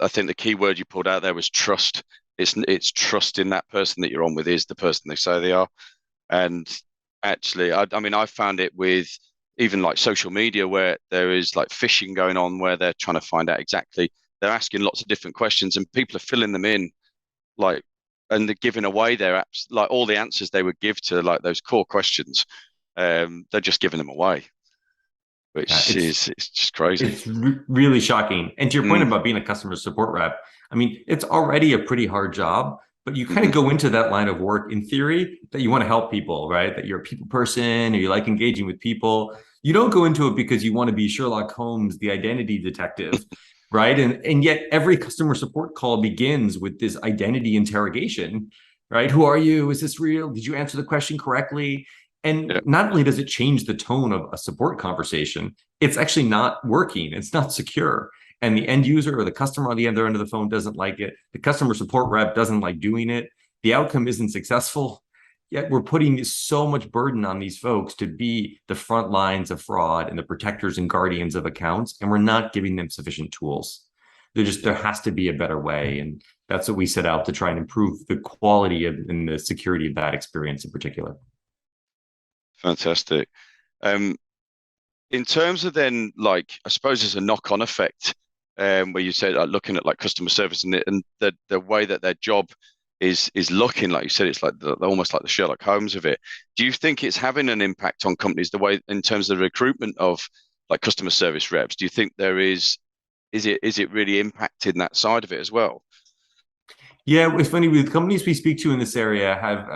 I think the key word you pulled out there was trust. It's trust in that person that you're on with is the person they say they are. And actually, I mean, I found it with even like social media where there is like phishing going on where they're trying to find out exactly. They're asking lots of different questions and people are filling them in like, and they're giving away their apps, like all the answers they would give to like those core questions. They're just giving them away, Yeah, which is it's just crazy. it's really shocking. And to your point Mm, about being a customer support rep, I mean, it's already a pretty hard job, but you kind hmm of go into that line of work in theory that you want to help people, right? That you're a people person or you like engaging with people. You don't go into it because you want to be Sherlock Holmes, the identity detective, right? And yet every customer support call begins with this identity interrogation, right? Who are you? Is this real? Did you answer the question correctly? And Yeah, not only does it change the tone of a support conversation, it's actually not working. It's not secure. And the end user or the customer on the other end of the phone doesn't like it. The customer support rep doesn't like doing it. The outcome isn't successful. Yet we're putting so much burden on these folks to be the front lines of fraud and the protectors and guardians of accounts, and we're not giving them sufficient tools. There has to be a better way. And that's what we set out to try and improve the quality of and the security of that experience in particular. fantastic. Um, in terms of then, like, I suppose there's a knock-on effect where you said like, looking at like customer service and the way that their job is looking, like you said, it's like almost like the Sherlock Holmes of it. Do you think it's having an impact on companies the way in terms of the recruitment of like customer service reps? Do you think there is it really impacting that side of it as well? Yeah, it's funny with companies we speak to in this area have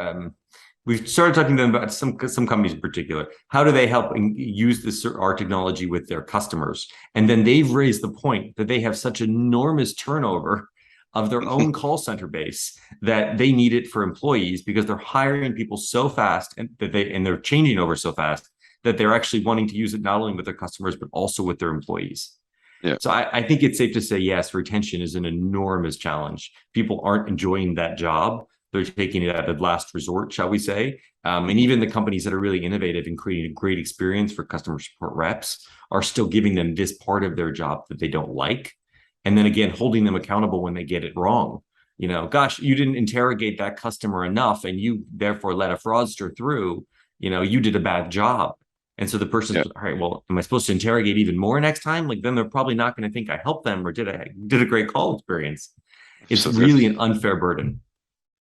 we've started talking to them about some companies in particular. How do they help use this our technology with their customers? And then they've raised the point that they have such enormous turnover of their own call center base that they need it for employees because they're hiring people so fast and they're changing over so fast that they're actually wanting to use it not only with their customers but also with their employees. Yeah. So I think it's safe to say, yes, retention is an enormous challenge. People aren't enjoying that job. They're taking it at the last resort, shall we say. And Mhm. even the companies that are really innovative and creating a great experience for customer support reps are still giving them this part of their job that they don't like. And then again, holding them accountable when they get it wrong. You know, gosh, you didn't interrogate that customer enough and you therefore let a fraudster through. You know, you did a bad job. And so the Yeah. person's all right. Well, am I supposed to interrogate even more next time? Like then they're probably not going to think I helped them or did a great call experience. It's really Absolutely. an unfair burden.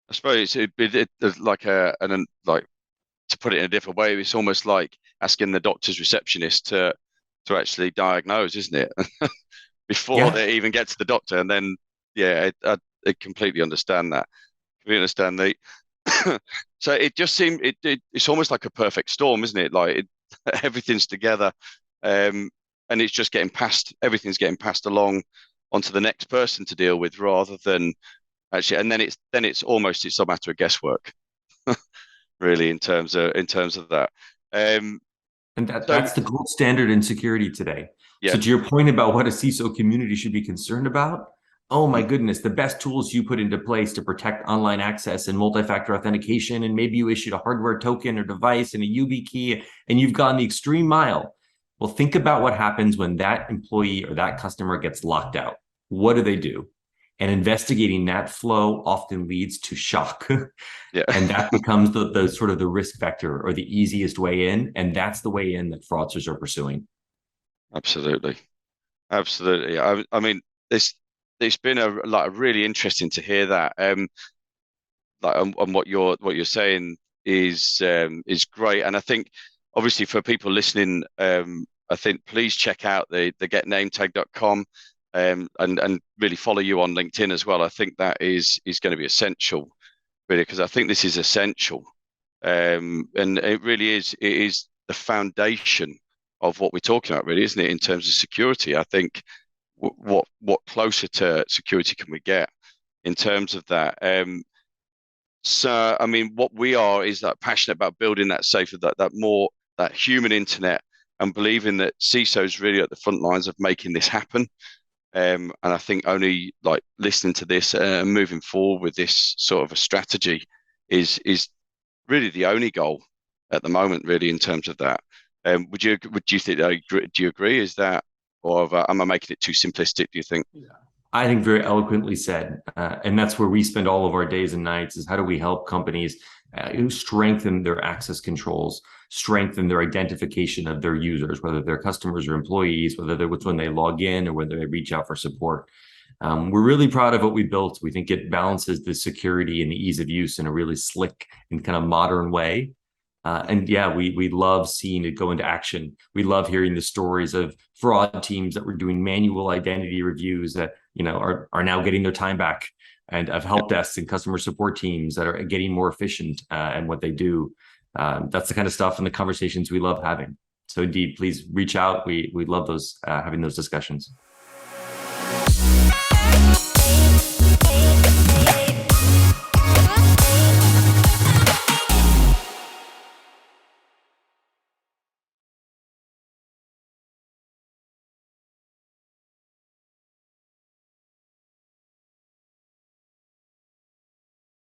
I suppose there's like like to put it in a different way, it's almost like asking the doctor's receptionist to actually diagnose, isn't it? Before Yeah, they even get to the doctor, and then yeah, I completely understand that. We understand the so it just seemed it's almost like a perfect storm, isn't it? Like everything's together, um, and it's just getting passed. Everything's getting passed along onto the next person to deal with, rather than actually. And then it's almost it's a matter of guesswork, really, in terms of that. Um, and so that's the gold standard in security today. yeah, So to your point about what a CISO community should be concerned about, oh my mm, goodness, the best tools you put into place to protect online access and multi-factor authentication, and maybe you issued a hardware token or device and a UV key, and you've gone the extreme mile. Well, think about what happens when that employee or that customer gets locked out. What do they do? And investigating that flow often leads to shock. yeah, And that becomes the sort of the risk vector or the easiest way in. And that's the way in that fraudsters are pursuing. absolutely, absolutely. I mean, it's been a like really interesting to hear that. Like and what you're saying is great, and I think obviously for people listening, I think please check out the getnametag.com and really follow you on LinkedIn as well. I think that is going to be essential, really, because I think this is essential, and it really is. It is the foundation of what we're talking about, really, isn't it? In terms of security, I think what closer to security can we get in terms of that? So, I mean, what we are is that passionate about building that safer, that human internet, and believing that CISOs really at the front lines of making this happen. And I think only like listening to this and moving forward with this sort of a strategy is really the only goal at the moment, really, in terms of that. Would you think? Do you agree? Is that, or am I making it too simplistic? Do you think? I think very eloquently said. And that's where we spend all of our days and nights, is how do we help companies strengthen their access controls, strengthen their identification of their users, whether they're customers or employees, whether they're when they log in or whether they reach out for support. We're really proud of what we built. We think it balances the security and the ease of use in a really slick and kind of modern way. And yeah, we love seeing it go into action. We love hearing the stories of fraud teams that were doing manual identity reviews that are now getting their time back, and of help desks and customer support teams that are getting more efficient in what they do. That's the kind of stuff and the conversations we love having. So indeed, please reach out. We love those having those discussions.